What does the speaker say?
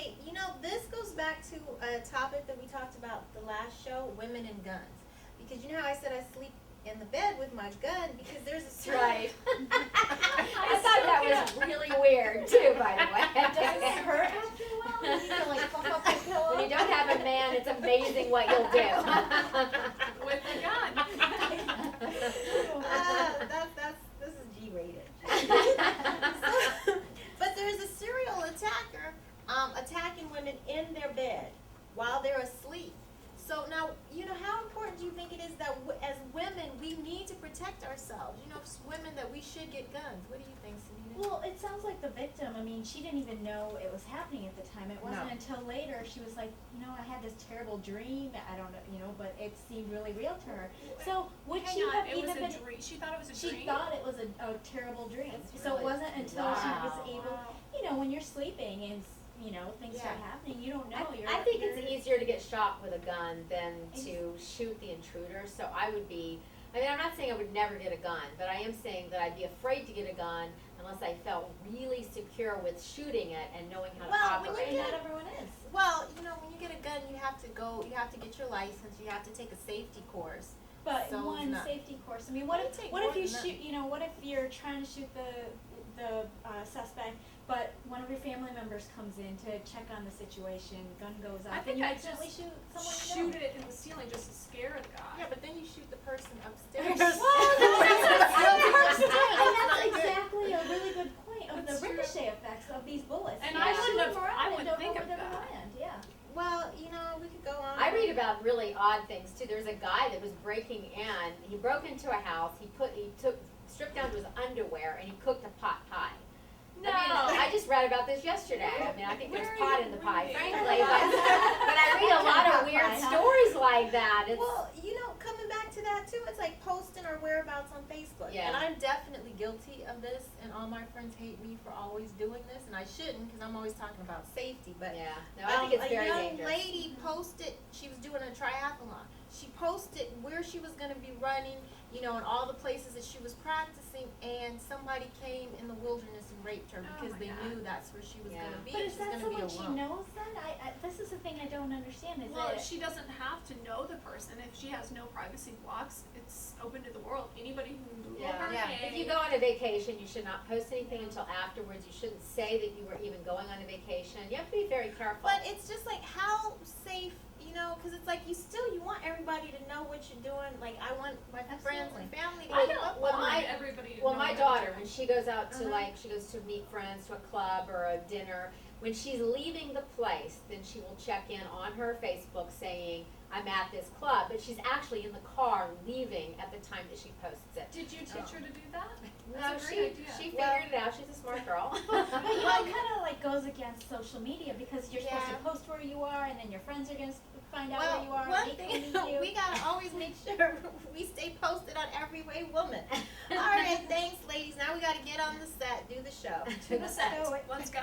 Hey, this goes back to a topic that we talked about the last show, women and guns. Because you know how I said I sleep in the bed with my gun because there's a Right. I thought that was really weird too, by the way. Does it hurt after a while? You can like pump up the pillow. When you don't have a man, it's amazing what you'll do. With a gun. This is G-rated. But there's a serial attacker attacking women in their bed while they're asleep. So now, how important do you think it is that as women, we need to protect ourselves? Women that we should get guns. What do you think, Sunita? Well, it sounds like the victim, she didn't even know it was happening at the time. It wasn't until later she was like, I had this terrible dream. I don't know, but it seemed really real to her. So would she have even been? She thought it was a dream. She thought it was a terrible dream. That's So it really- wasn't until she was able, Wow. when you're sleeping and things start happening, you don't know. I think it's easier to get shot with a gun than to shoot the intruder. So I would be, I'm not saying I would never get a gun, but I am saying that I'd be afraid to get a gun unless I felt really secure with shooting it and knowing how to operate. And not everyone is. Well, when you get a gun, you have to get your license, you have to take a safety course. But So one not- safety course. What It if take what more if you than shoot? What if you're trying to shoot the suspect, but one of your family members comes in to check on the situation, gun goes I off, think and you I'd accidentally just shoot someone you shoot know. it in the ceiling just to scare the guy. Yeah, but then you shoot the person upstairs. Well, that's That's exactly a really good point of That's the true. ricochet effects of these bullets. And You I shoot wouldn't them have- around I and wouldn't don't think know of where they're that. gonna land. Yeah. Well, we could go on. I read about really odd things too. There was a guy that was breaking in. He broke into a house. He stripped down to his underwear and he cooked a pot pie. No. I just read about this yesterday. I think there's Where are pot you in the pie, reading? frankly, but I read a lot of weird stories like that. It's, Well, coming back to that too, it's like posting our whereabouts on Facebook. Yeah. And I'm definitely guilty of this, and all my friends hate me for always doing this, and I shouldn't because I'm always talking about safety. But yeah, no, I think it's very a young dangerous. lady posted, she was doing a triathlon. She posted where she was going to be running, and all the places that she was practicing, and somebody came in the wilderness and raped her Oh because my they God. knew that's where she was Yeah. going to be. But is she was that going to be someone she alone. knows then? This is the thing I don't understand. Is Well, that she doesn't have to know the person. If she has no privacy blocks, it's open to the world. Anybody can Google Yeah. her Yeah. name. If you go on a vacation, you should not post anything until afterwards. You shouldn't say that you were even going on a vacation. You have to be very careful. But it's just like how safe, because it's like you want everybody to know what you're doing. Like I want my friends and family to I keep don't- up well, on my- it. everybody to Well, know my what daughter, they're when doing. she goes out to Uh-huh. she goes to meet friends to a club or a dinner, when she's leaving the place, then she will check in on her Facebook saying, I'm at this club, but she's actually in the car leaving at the time that she posts it. Did you teach her to do that? No, That's a she great idea. figured Well- it out. She's a smart girl. But it kind of like goes against social media because you're supposed to Yeah. post where you are, and then your friends are gonna find out Well, where you are. one and they thing can meet you. we gotta always make sure we stay posted on every way woman. All right, thanks, ladies. Now we gotta get on the set, do the show. To the set. go. Let's go.